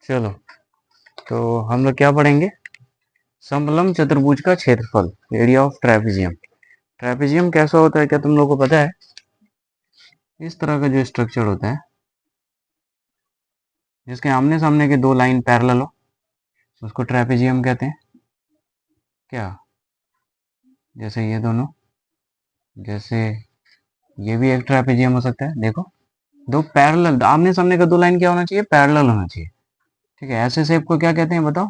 चलो, तो हम लोग क्या पढ़ेंगे? समलंब चतुर्भुज का क्षेत्रफल, एरिया ऑफ ट्रेपेजियम। ट्रेपेजियम कैसा होता है, क्या तुम लोग को पता है? इस तरह का जो स्ट्रक्चर होता है, जिसके आमने सामने के दो लाइन पैरेलल हो, उसको ट्रेपेजियम कहते हैं। क्या? जैसे ये दोनों, जैसे ये भी एक ट्रेपेजियम हो सकता है। देखो, दो पैरेलल, आमने सामने का दो लाइन क्या होना चाहिए? पैरेलल होना चाहिए। ठीक है, ऐसे शेप को क्या कहते हैं बताओ?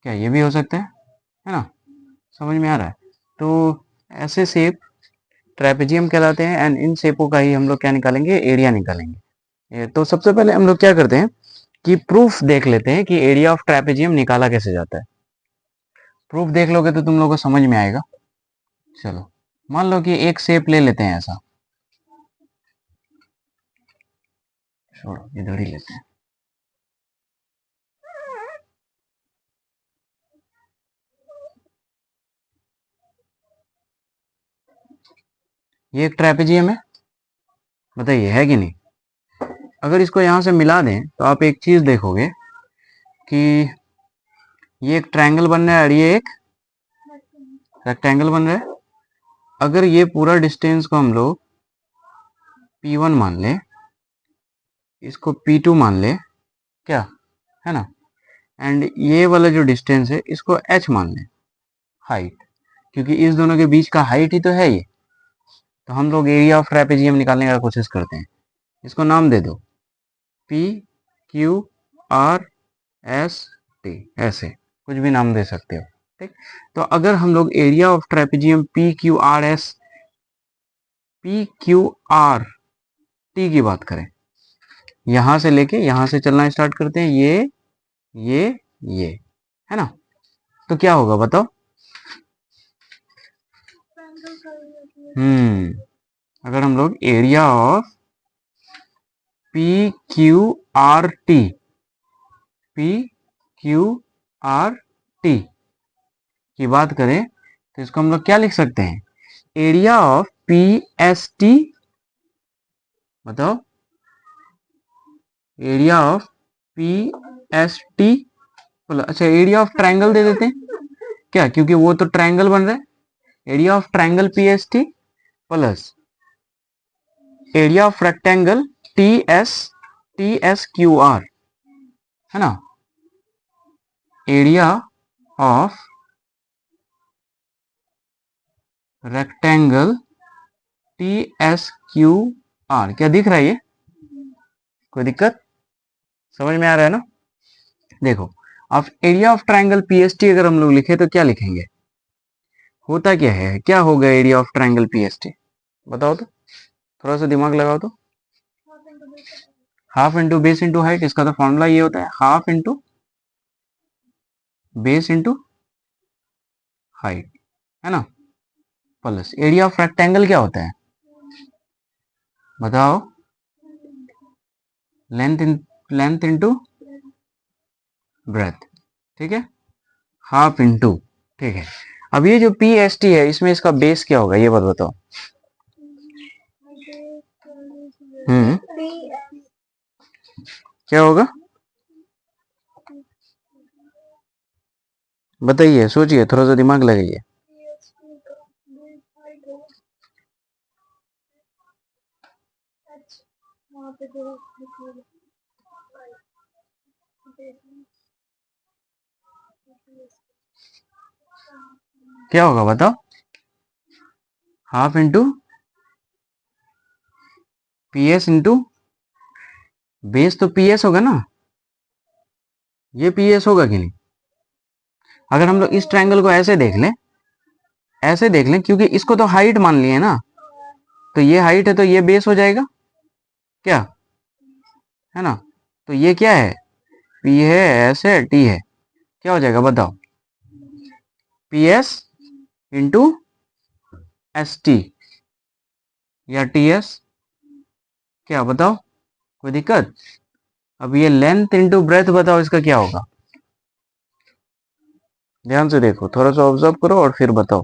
क्या ये भी हो सकता है ना? समझ में आ रहा है? तो ऐसे शेप ट्रेपेजियम कहलाते हैं, एंड इन शेपों का ही हम लोग क्या निकालेंगे? एरिया निकालेंगे। तो सबसे पहले हम लोग क्या करते हैं कि प्रूफ देख लेते हैं कि एरिया ऑफ ट्रेपेजियम निकाला कैसे जाता है। प्रूफ देख लोगे तो तुम लोगों को समझ में आएगा। चलो, मान लो कि एक शेप ले लेते हैं ऐसा, छोड़ो इधर ही लेते हैं। ये एक ट्रेपेजियम है, बताइए है कि नहीं? अगर इसको यहां से मिला दें तो आप एक चीज देखोगे कि ये एक ट्रायंगल बन रहा है और ये एक रेक्टेंगल बन रहा है। अगर ये पूरा डिस्टेंस को हम लोग P1 मान ले, इसको P2 मान ले, क्या है ना, एंड ये वाला जो डिस्टेंस है इसको h मान ले, हाइट, क्योंकि इस दोनों के बीच का हाइट ही तो है ये। तो हम लोग एरिया ऑफ ट्रेपेजियम निकालने का कोशिश करते हैं। इसको नाम दे दो P Q R S T, ऐसे कुछ भी नाम दे सकते हो। ठीक, तो अगर हम लोग area of trapezium P Q R T की बात करें, यहां से लेके यहां से चलना स्टार्ट करते हैं, ये ये है ना, तो क्या होगा बताओ? अगर हम लोग एरिया ऑफ PQRT की बात करें तो इसको हम लोग क्या लिख सकते हैं? एरिया ऑफ PST, बताओ, एरिया ऑफ PST, अच्छा एरिया ऑफ ट्रायंगल दे देते हैं क्या, क्योंकि वो तो ट्रायंगल बन रहा है। Area of triangle PST plus area of rectangle TSQR, है ना। एरिया ऑफ रेक्टेंगल TSQR, क्या दिख रहा है ये? कोई दिक्कत? समझ में आ रहा है ना? देखो, अब एरिया ऑफ ट्रायंगल PST अगर हम लोग लिखे तो क्या लिखेंगे? होता क्या है, क्या होगा एरिया ऑफ ट्रायंगल PST? बताओ तो, थोड़ा सा दिमाग लगाओ तो। Half into base into height, इसका तो फॉर्मूला ये होता है, half into base into height, है ना, प्लस एरिया ऑफ रेक्टेंगल क्या होता है बताओ? लेंथ इंटू ब्रेथ, ठीक है, हाफ इंटू, ठीक है। अब ये जो PST है, इसमें इसका बेस क्या होगा ये बात बताओ? क्या होगा बताइए, सोचिए, थोड़ा सा दिमाग लगाइए। क्या होगा बताओ? Half into PS into base, तो PS होगा ना, ये PS होगा कि नहीं? अगर हम लोग इस ट्रायंगल को ऐसे देख लें, ऐसे देख लें, क्योंकि इसको तो हाइट मान लिए ना, तो ये हाइट है तो ये बेस हो जाएगा, क्या है ना। तो ये क्या है? P है, S है, T है, क्या हो जाएगा बताओ? PS इंटू ST या TS, क्या बताओ? कोई दिक्कत? अब ये लेंथ इंटू ब्रेथ बताओ, इसका क्या होगा? ध्यान से देखो, थोड़ा सा ऑब्जर्व करो और फिर बताओ,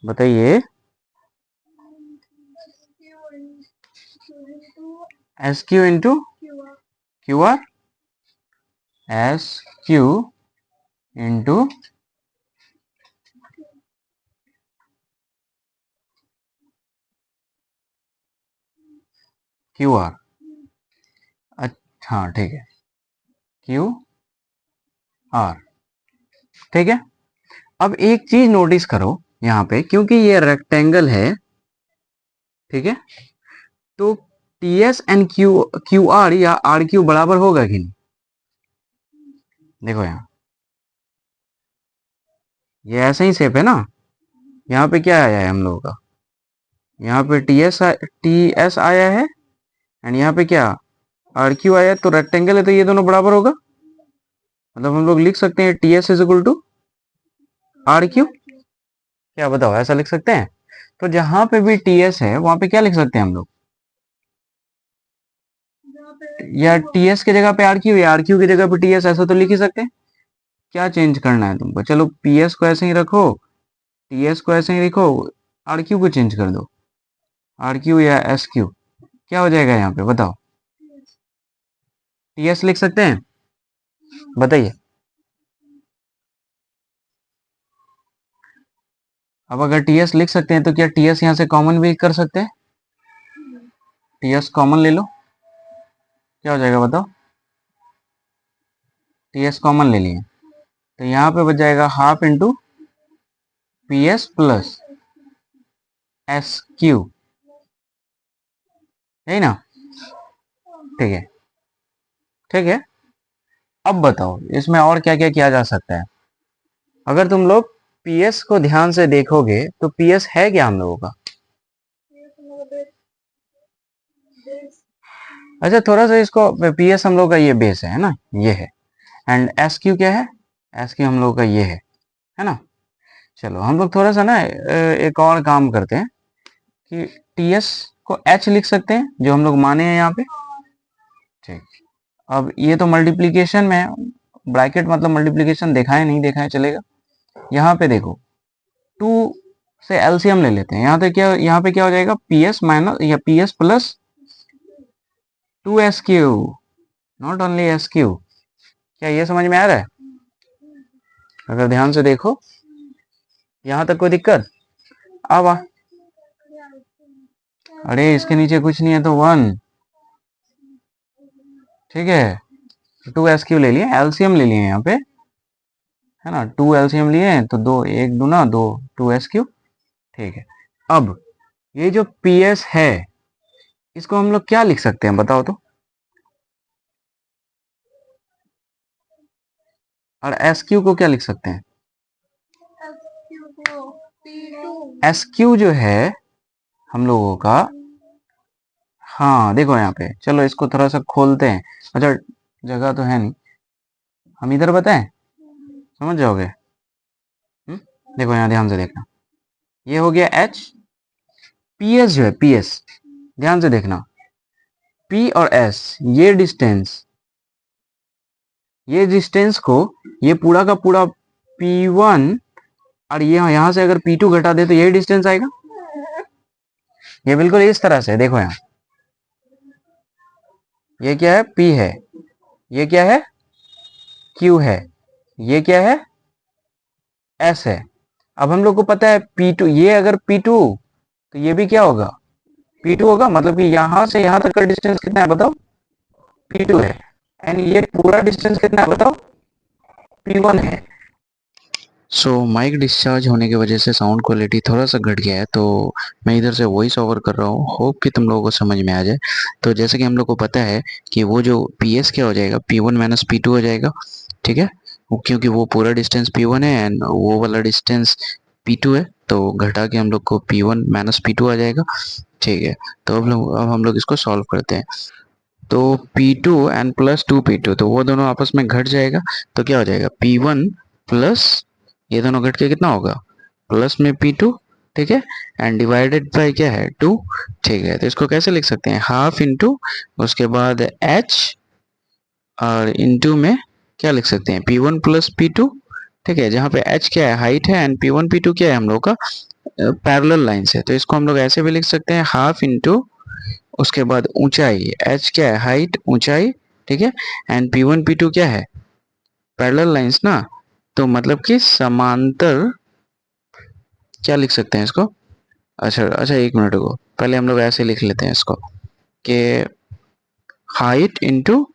बताइए। S Q into Q R, S Q into Q R. अच्छा ठीक है, क्यू आर। ठीक है, अब एक चीज नोटिस करो यहाँ पे, क्योंकि ये रेक्टेंगल है, ठीक है, तो T S and Q Q R या आर क्यू बराबर होगा कि नहीं? देखो यहाँ, ये ऐसा ही शेप है ना, यहाँ पे क्या आया है हम लोगों का, यहाँ पे टी एस आया है, एंड यहाँ पे क्या आर क्यू आया है, तो रेक्टेंगल है तो ये दोनों बराबर होगा। मतलब हम लोग लिख सकते हैं T S is equal to R Q. क्या बताओ, ऐसा लिख सकते हैं? तो जहां पे भी टी एस है वहां पे क्या लिख सकते हैं हम लोग, या टी एस की जगह पे आर क्यू या आर क्यू की जगह पे टी एस, ऐसा तो लिख ही सकते हैं। क्या चेंज करना है तुमको? चलो पी एस को ऐसे ही रखो, टी एस को ऐसे ही लिखो, आर क्यू को चेंज कर दो, आर क्यू या एस क्यू। क्या हो जाएगा यहाँ पे बताओ? टी एस लिख सकते हैं? बताइए। अब अगर टी एस लिख सकते हैं तो क्या टी एस यहाँ से कॉमन भी कर सकते हैं? टी एस कॉमन ले लो, क्या हो जाएगा बताओ? टी एस कॉमन ले लिए, तो यहाँ पे बच जाएगा half into P S plus S Q, यही ना? ठीक है, ठीक है। अब बताओ इसमें और क्या क्या किया जा सकता है? अगर तुम लोग पी एस को ध्यान से देखोगे तो पी एस है क्या हम लोगों का? अच्छा, थोड़ा सा इसको, पी एस हम लोग का ये बेस है ना, ये है, एंड एस क्यू क्या है? एस क्यू हम लोग का ये है ना? चलो हम लोग थोड़ा सा ना एक और काम करते हैं कि टी एस को एच लिख सकते हैं, जो हम लोग माने हैं यहाँ पे। ठीक, अब ये तो मल्टीप्लीकेशन में है, ब्रैकेट मतलब मल्टीप्लीकेशन देखा है नहीं देखा है चलेगा। यहाँ पे देखो, टू से एलसीएम ले लेते हैं, यहाँ पे क्या हो जाएगा, पी एस माइनस या P S plus two S Q, not only S Q. क्या ये समझ में आ रहा है? अगर ध्यान से देखो, यहाँ तक कोई दिक्कत? अब अरे इसके नीचे कुछ नहीं है तो वन, ठीक है, टू एस क्यू ले लिए, एलसीएम ले लिए यहाँ पे, है ना, टू एलसीएम लिए तो दो, एक दूना दो, टू एस क्यू। ठीक है, अब ये जो पी एस है इसको हम लोग क्या लिख सकते हैं बताओ तो? और एस क्यू को क्या लिख सकते हैं? एस क्यू जो है हम लोगों का, हाँ देखो यहाँ पे, चलो इसको थोड़ा सा खोलते हैं। अच्छा, जगह तो है नहीं, हम इधर बताएं, समझ जाओगे। देखो यहाँ ध्यान से देखना, ये हो गया एच, पी एस जो है पी एस, ध्यान से देखना, पी और एस, ये डिस्टेंस को, ये पूरा का पूरा पी वन, और ये यहाँ से अगर पी टू घटा दे तो यही डिस्टेंस आएगा। ये बिल्कुल इस तरह से देखो, यहाँ ये क्या है, P है, ये क्या है, Q है, ये क्या है, S है। अब हम लोग को पता है P2, ये अगर P2 तो ये भी क्या होगा, P2 होगा, मतलब कि यहां से यहां तक का डिस्टेंस कितना है बताओ, P2 है, एंड ये पूरा डिस्टेंस कितना है बताओ, P1 है। सो माइक डिस्चार्ज होने की वजह से साउंड क्वालिटी थोड़ा सा घट गया है, तो मैं इधर से वॉइस ओवर कर रहा हूँ, होप कि तुम लोगों को समझ में आ जाए। तो जैसे कि हम लोग को पता है कि वो जो पी एस क्या हो जाएगा, P one minus P two हो जाएगा, ठीक है, क्योंकि वो पूरा डिस्टेंस पी वन है एंड वो वाला डिस्टेंस पी टू है, तो घटा के हम लोग को P one minus P two आ जाएगा। ठीक है, तो अब हम लोग इसको सॉल्व करते हैं। तो P2 and plus two P2, तो वो दोनों आपस में घट जाएगा, तो क्या हो जाएगा P1 प्लस, ये दोनों घट के कितना होगा, प्लस में P2, ठीक है, एंड डिवाइडेड बाय क्या है, 2। ठीक है, तो इसको कैसे लिख सकते हैं, हाफ इंटू, उसके बाद H, और इंटू में क्या लिख सकते हैं, P1 प्लस P2, ठीक है, जहाँ पे H क्या है, हाइट है, एंड P1 P2 क्या है हम लोग का, पैरेलल लाइंस है, तो इसको हम लोग ऐसे भी लिख सकते हैं, हाफ इंटू उसके बाद ऊंचाई, h क्या है, हाइट, ऊंचाई, ठीक है, एंड P1 P2 क्या है, पैरेलल लाइंस ना, तो मतलब कि समांतर, क्या लिख सकते हैं इसको, अच्छा अच्छा एक मिनट को, पहले हम लोग ऐसे लिख लेते हैं इसको कि height into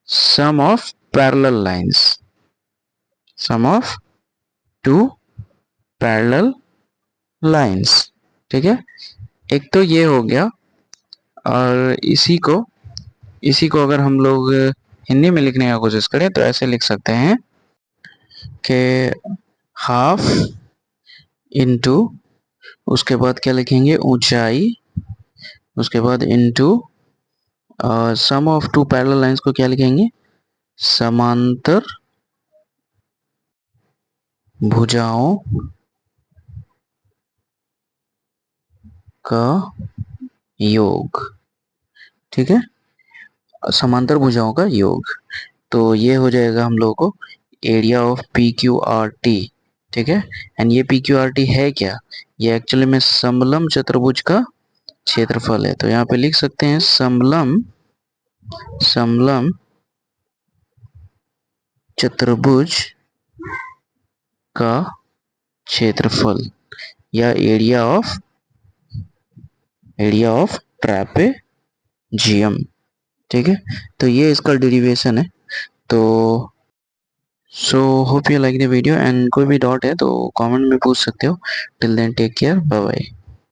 sum of parallel lines, sum of two parallel lines, ठीक है। एक तो ये हो गया, और इसी को अगर हम लोग हिंदी में लिखने का कोशिश करें तो ऐसे लिख सकते हैं कि हाफ इंटू उसके बाद क्या लिखेंगे, ऊंचाई, उसके बाद into sum of two parallel lines को क्या लिखेंगे, समांतर भुजाओं का योग, ठीक है, समांतर भुजाओं का योग। तो ये हो जाएगा हम लोगों को area of P Q R T, ठीक है। एंड ये पी क्यू आर टी है क्या, ये एक्चुअली में समलम चतुर्भुज का क्षेत्रफल है, तो यहाँ पे लिख सकते हैं समलम समलम चतुर्भुज का क्षेत्रफल, या एरिया ऑफ ट्रैपेजियम, ठीक है। तो ये इसका डेरिवेशन है। तो so hope you like the video, and कोई भी डाउट है तो कमेंट में पूछ सकते हो। Till then take care, bye bye.